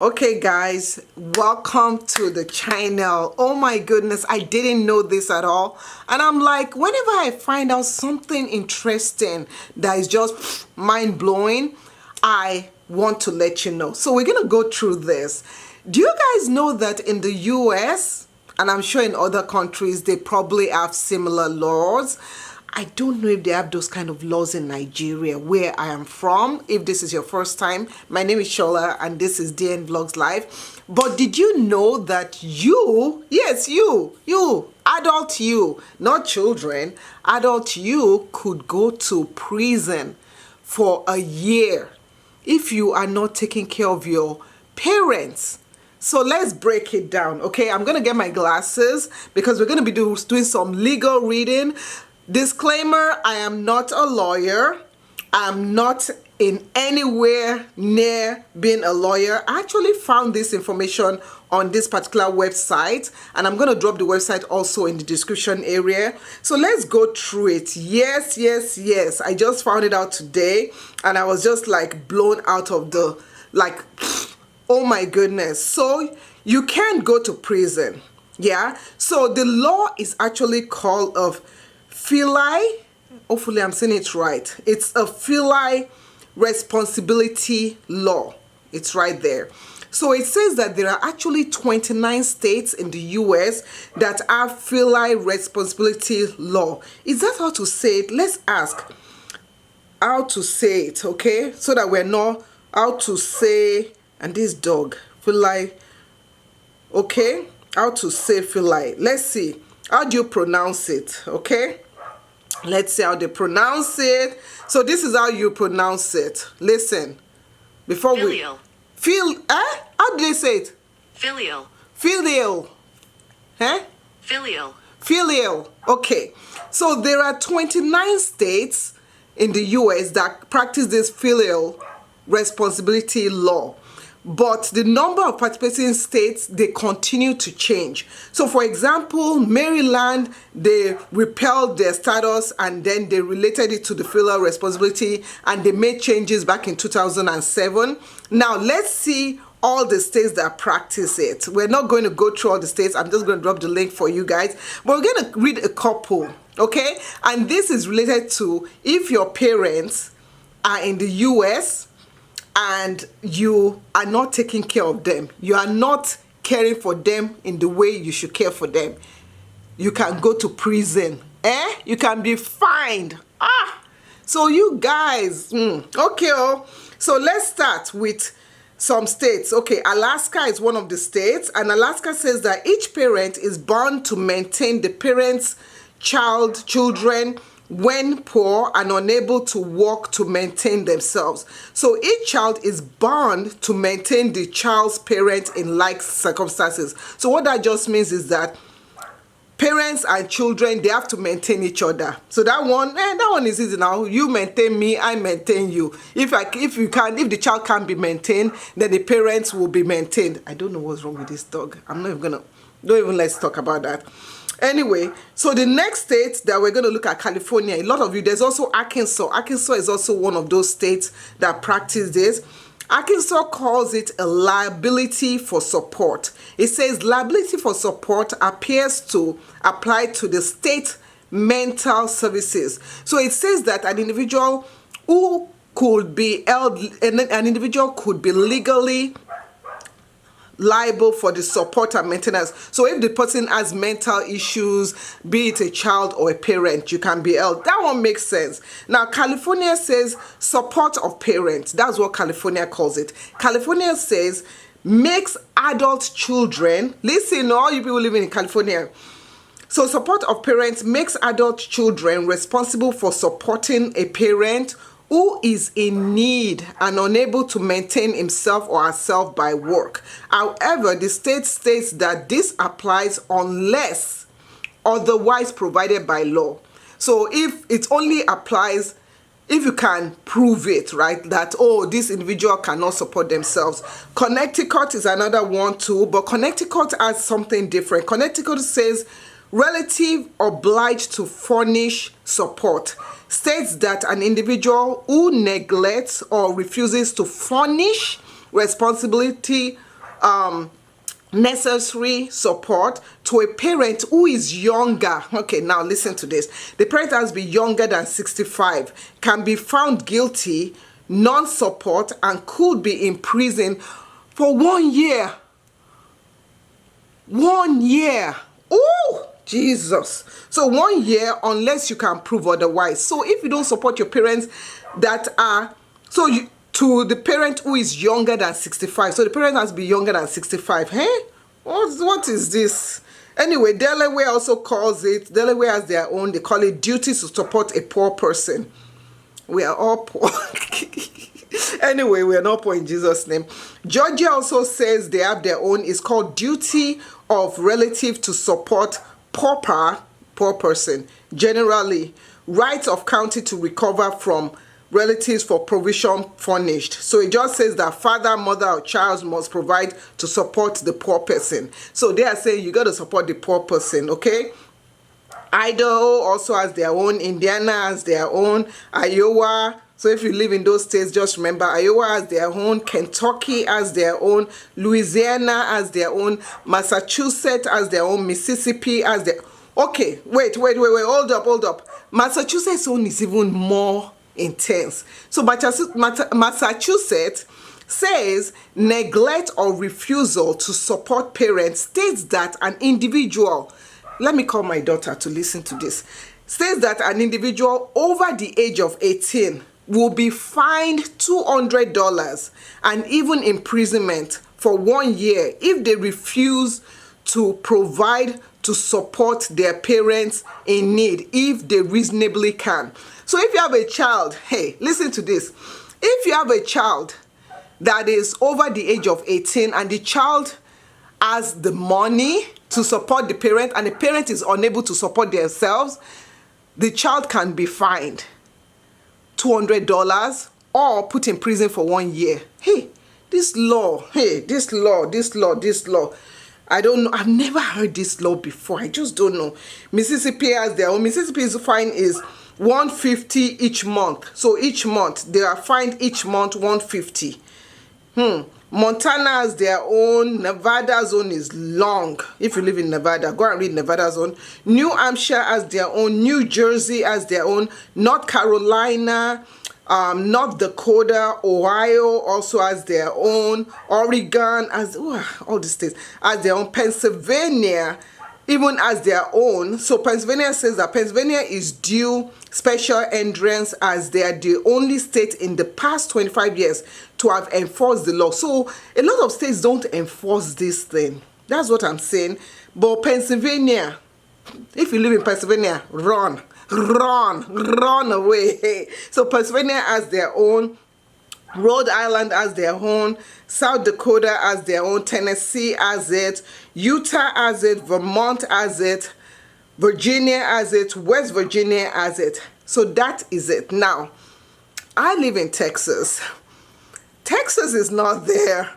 Okay guys, welcome to the channel. Oh my goodness, I didn't know this at all, and I'm like, whenever I find out something interesting that is just mind-blowing, I want to let you know. So we're gonna go through this. Do you guys know that in the US, and I'm sure in other countries, they probably have similar laws? I don't know if they have those kind of laws in Nigeria, where I am from. If this is your first time, my name is Shola and this is DNVlogsLife. But did you know that you, yes, you, adult you, not children, adult you could go to prison for a year if you are not taking care of your parents? So let's break it down, okay? I'm gonna get my glasses because we're gonna be doing some legal reading. Disclaimer, I am not a lawyer. I'm not in anywhere near being a lawyer. I actually found this information on this particular website, and I'm going to drop the website also in the description area. So let's go through it. Yes. I just found it out today, and I was just like blown out of the, like, oh my goodness. So you can't go to prison. Yeah. So the law is actually called of filial, hopefully I'm saying it right. It's a filial responsibility law. It's right there. So it says that there are actually 29 states in the US that have filial responsibility law. Is that how to say it? Let's ask how to say it, okay? So that we're not how to say, and this dog, filial, okay? How to say filial. Let's see. How do you pronounce it, okay? Let's see how they pronounce it. So this is how you pronounce it. Listen. Before filial. How do they say it? Filial. Filial. Huh? Filial. Filial. Okay. So there are 29 states in the US that practice this filial responsibility law. But the number of participating states, they continue to change. So for example, Maryland, they repealed their status and then they related it to the filial responsibility, and they made changes back in 2007. Now let's see all the states that practice it. We're not going to go through all the states. I'm just going to drop the link for you guys. But we're going to read a couple, okay? And this is related to if your parents are in the US and you are not taking care of them, you are not caring for them in the way you should care for them, you can go to prison. You can be fined. So you guys, okay. So let's start with some states. Okay, Alaska is one of the states, and Alaska says that each parent is bound to maintain the parent's children when poor and unable to work to maintain themselves. So each child is bound to maintain the child's parent in like circumstances. So what that just means is that parents and children, they have to maintain each other. So that one is easy now. You maintain me, I maintain you. If the child can't be maintained, then the parents will be maintained. I don't know what's wrong with this dog. I'm not even gonna, don't even let's talk about that. Anyway, so the next state that we're going to look at, California. A lot of you, there's also Arkansas. Arkansas is also one of those states that practice this. Arkansas calls it a liability for support. It says liability for support appears to apply to the state mental services. So it says that an individual who could be held, an individual could be legally liable for the support and maintenance. So if the person has mental issues, be it a child or a parent, you can be held. That one makes sense. Now California says support of parents. That's what California calls it. California says makes adult children, listen, all you people living in California, so support of parents makes adult children responsible for supporting a parent who is in need and unable to maintain himself or herself by work. However, the state states that this applies unless otherwise provided by law. So if it only applies if you can prove it, right, that, oh, this individual cannot support themselves. Connecticut is another one too, but Connecticut has something different. Connecticut says relative obliged to furnish support, states that an individual who neglects or refuses to furnish responsibility necessary support to a parent who is younger. Okay, now listen to this. The parent has been younger than 65, can be found guilty, non-support, and could be in prison for 1 year. 1 year. Oh, Jesus. So 1 year unless you can prove otherwise. So if you don't support your parents that are, to the parent who is younger than 65. So the parent has to be younger than 65. Hey, what is this? Anyway, Delaware also calls it, Delaware has their own, they call it duty to support a poor person. We are all poor. Anyway, we are not poor in Jesus' name. Georgia also says they have their own. It's called duty of relative to support poor person. Generally, rights of county to recover from relatives for provision furnished. So it just says that father, mother, or child must provide to support the poor person. So they are saying you got to support the poor person, okay? Idaho also has their own. Indiana has their own. Iowa. So if you live in those states, just remember Iowa has their own. Kentucky has their own. Louisiana has their own. Massachusetts has their own. Mississippi has their. Okay, wait. Hold up. Massachusetts' own is even more intense. So Massachusetts says neglect or refusal to support parents states that an individual, let me call my daughter to listen to this, states that an individual over the age of 18 will be fined $200 and even imprisonment for 1 year if they refuse to provide to support their parents in need if they reasonably can. So if you have a child, hey, listen to this. If you have a child that is over the age of 18 and the child has the money to support the parent and the parent is unable to support themselves, the child can be fined $200 or put in prison for 1 year. Hey, this law. I don't know. I've never heard this law before. I just don't know. Mississippi has their own. Mississippi's fine is $150 each month. So each month they are fined each month $150. Montana has their own. Nevada's own is long. If you live in Nevada, go and read Nevada's own. New Hampshire has their own. New Jersey has their own. North Carolina, North Dakota, Ohio also has their own. Oregon has, all the states has their own. Pennsylvania even has their own. So Pennsylvania says that Pennsylvania is due special entrance as they are the only state in the past 25 years to have enforced the law. So a lot of states don't enforce this thing. That's what I'm saying. But Pennsylvania, if you live in Pennsylvania, run away. So Pennsylvania has their own. Rhode Island has their own. South Dakota has their own. Tennessee has it. Utah has it. Vermont has it. Virginia has it. West Virginia has it. So that is it. Now, I live in Texas. Texas is not there.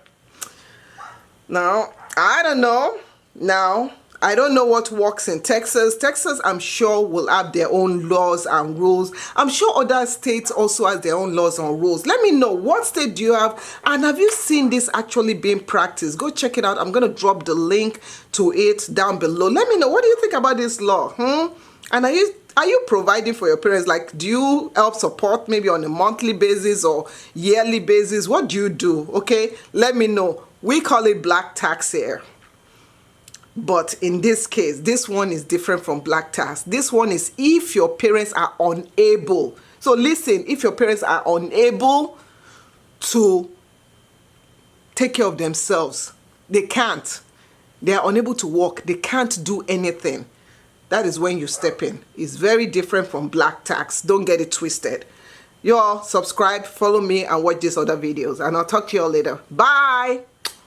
Now, I don't know. Now, I don't know what works in Texas. Texas, I'm sure, will have their own laws and rules. I'm sure other states also have their own laws and rules. Let me know, what state do you have? And have you seen this actually being practiced? Go check it out. I'm going to drop the link to it down below. Let me know, what do you think about this law? And are you providing for your parents? Like, do you help support maybe on a monthly basis or yearly basis? What do you do? Okay, let me know. We call it black tax here. But in this case, this one is different from black tax. This one is if your parents are unable. So listen, if your parents are unable to take care of themselves, they can't. They are unable to work. They can't do anything. That is when you step in. It's very different from black tax. Don't get it twisted. Y'all subscribe, follow me, and watch these other videos. And I'll talk to you all later. Bye.